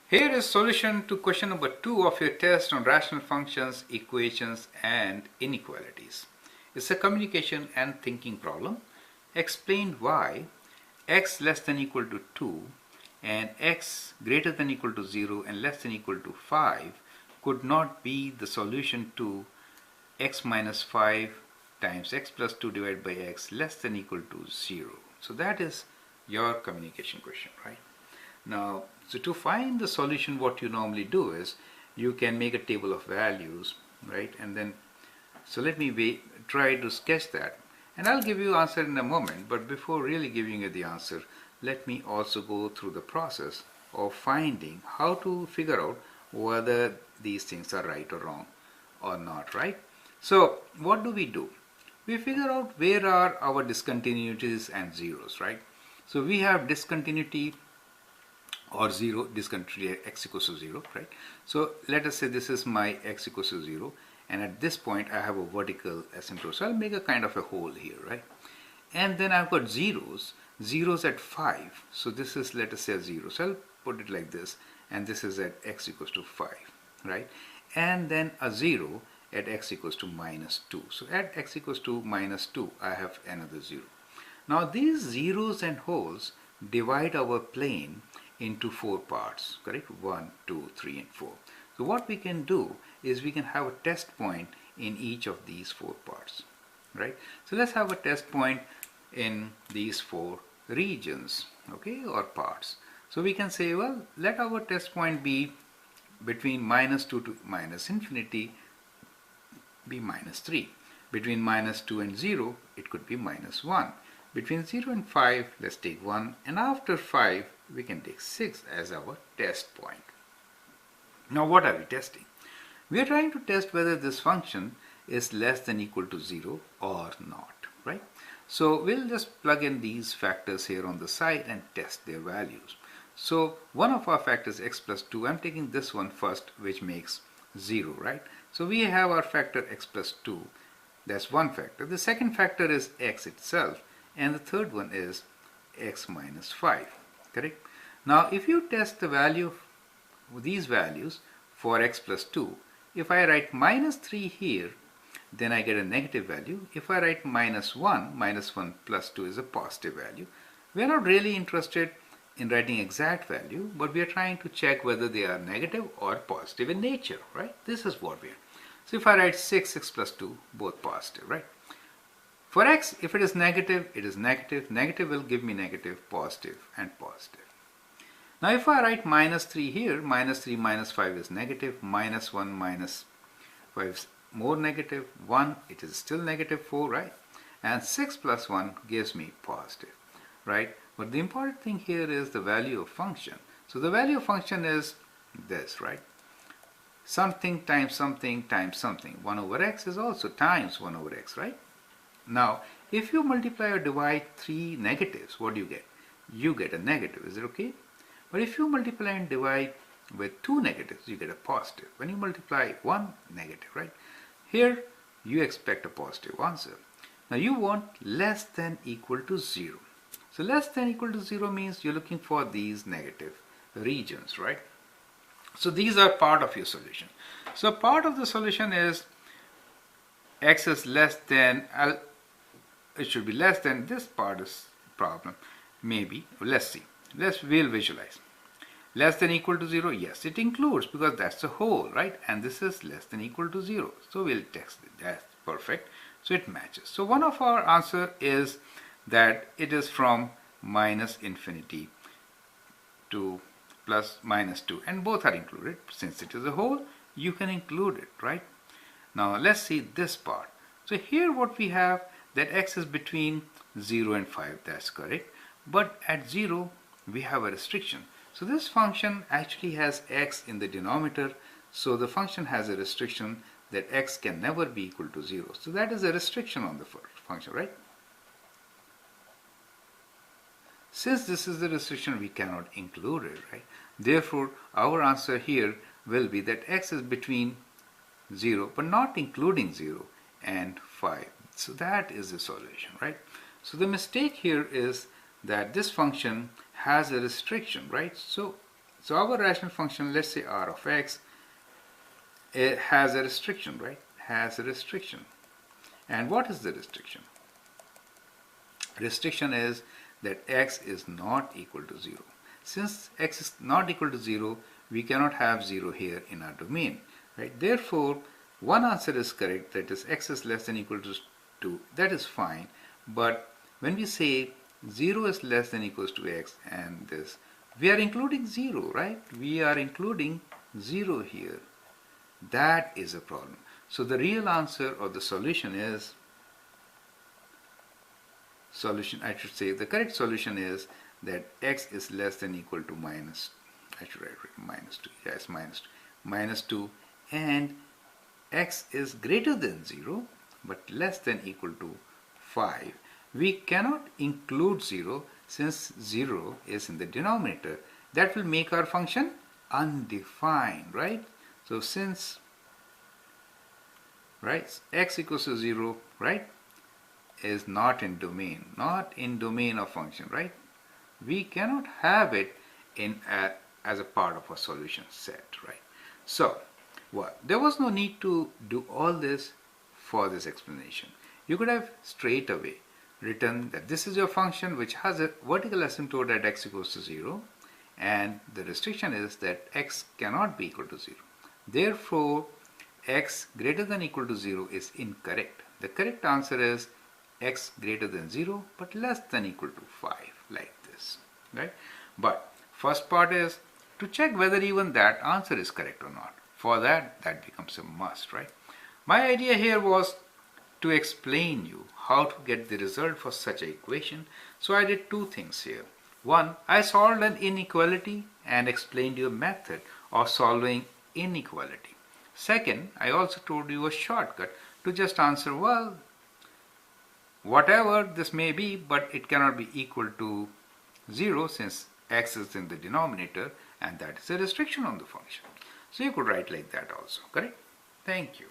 Here is solution to question number 2 of your test on rational functions, equations and inequalities. It's a communication and thinking problem. Explain why x less than equal to 2 and x greater than equal to 0 and less than equal to 5 could not be the solution to x minus 5 times x plus 2 divided by x less than equal to 0. So that is your communication question, right? Now, so to find the solution, what you normally do is you can make a table of values, right? And then, so let me try to sketch that. And I'll give you answer in a moment, but before really giving you the answer, let me also go through the process of finding how to figure out whether these things are right or wrong or not, right? So what do? We figure out where are our discontinuities and zeros, right? So we have discontinuity or 0, discontinuity x equals to 0, right? So let us say this is my x equals to 0, and at this point I have a vertical asymptote. So I'll make a kind of a hole here, right? And then I've got zeros at 5. So this is, let us say, a 0. So I'll put it like this, and this is at x equals to 5, right? And then a 0 at x equals to minus 2. So at x equals to minus 2, I have another 0. Now these zeros and holes divide our plane into 4 parts, correct? 1, 2, 3 and 4. So what we can do is we can have a test point in each of these 4 parts, right? So let's have a test point in these 4 regions, okay, or parts. So we can say, well, let our test point be between minus 2 to minus infinity be minus 3. Between minus 2 and 0, it could be minus 1. Between 0 and 5, let's take 1, and after 5, we can take 6 as our test point. Now what are we testing? We are trying to test whether this function is less than equal to 0 or not, right? So we'll just plug in these factors here on the side and test their values. So one of our factors x plus 2, I'm taking this one first, which makes 0, right? So we have our factor x plus 2, that's one factor. The second factor is x itself, and the third one is x minus 5, correct? Now if you test the value, these values for x plus 2, if I write minus 3 here, then I get a negative value. If I write minus 1 plus 2 is a positive value. We are not really interested in writing exact value, but we are trying to check whether they are negative or positive in nature, right? This is what we are. So if I write 6, x plus 2, both positive, right? For x, if it is negative, it is negative. Negative will give me negative, positive, and positive. Now if I write minus 3 here, minus 3 minus 5 is negative, minus 1 minus 5 is more negative, 1, it is still negative 4, right? And 6 plus 1 gives me positive, right? But the important thing here is the value of function. So the value of function is this, right? Something times something times something. 1 over x is also times 1 over x, right? Now, if you multiply or divide 3 negatives, what do you get? You get a negative, is it okay? But if you multiply and divide with 2 negatives, you get a positive. When you multiply 1 negative, right? Here, you expect a positive answer. Now, you want less than equal to 0. So, less than equal to 0 means you're looking for these negative regions, right? So, these are part of your solution. So, part of the solution is x is less than, it should be less than, this part is problem, maybe. Let's see. We'll visualize. Less than equal to 0, yes, it includes, because that's a whole, right? And this is less than equal to 0. So we'll test it. That's perfect. So it matches. So one of our answer is that it is from minus infinity to plus minus 2. And both are included. Since it is a whole, you can include it, right? Now let's see this part. So here what we have, that x is between 0 and 5. That's correct. But at 0, we have a restriction. So this function actually has x in the denominator. So the function has a restriction that x can never be equal to 0. So that is a restriction on the function, right? Since this is the restriction, we cannot include it, right? Therefore, our answer here will be that x is between 0, but not including 0 and 5. So that is the solution, right? So the mistake here is that this function has a restriction, right? So So our rational function, let's say r of x, it has a restriction, right? Has a restriction. And what is the restriction? Restriction is that x is not equal to 0. Since x is not equal to 0, we cannot have 0 here in our domain, right? Therefore, one answer is correct, that is x is less than equal to 2. That is fine. But when we say 0 is less than equals to x and this, we are including 0, right? We are including 0 here. That is a problem. So the real answer or the solution is, the correct solution is that x is less than equal to minus, I should write minus 2, yes, minus 2, and x is greater than 0 but less than equal to 5. We cannot include 0 since 0 is in the denominator. That will make our function undefined, right? So since, right, x equals to 0, right, is not in domain of function, right? We cannot have it in as a part of a solution set, right? So, there was no need to do all this for this explanation. You could have straight away written that this is your function which has a vertical asymptote at x equals to 0, and the restriction is that x cannot be equal to 0. Therefore, x greater than equal to 0 is incorrect. The correct answer is x greater than 0 but less than equal to 5, like this, right? But first part is to check whether even that answer is correct or not. For that becomes a must, right? My idea here was to explain you how to get the result for such an equation. So I did two things here. One, I solved an inequality and explained you a method of solving inequality. Second, I also told you a shortcut to just answer, well, whatever this may be, but it cannot be equal to 0 since x is in the denominator, and that is a restriction on the function. So you could write like that also, correct? Thank you.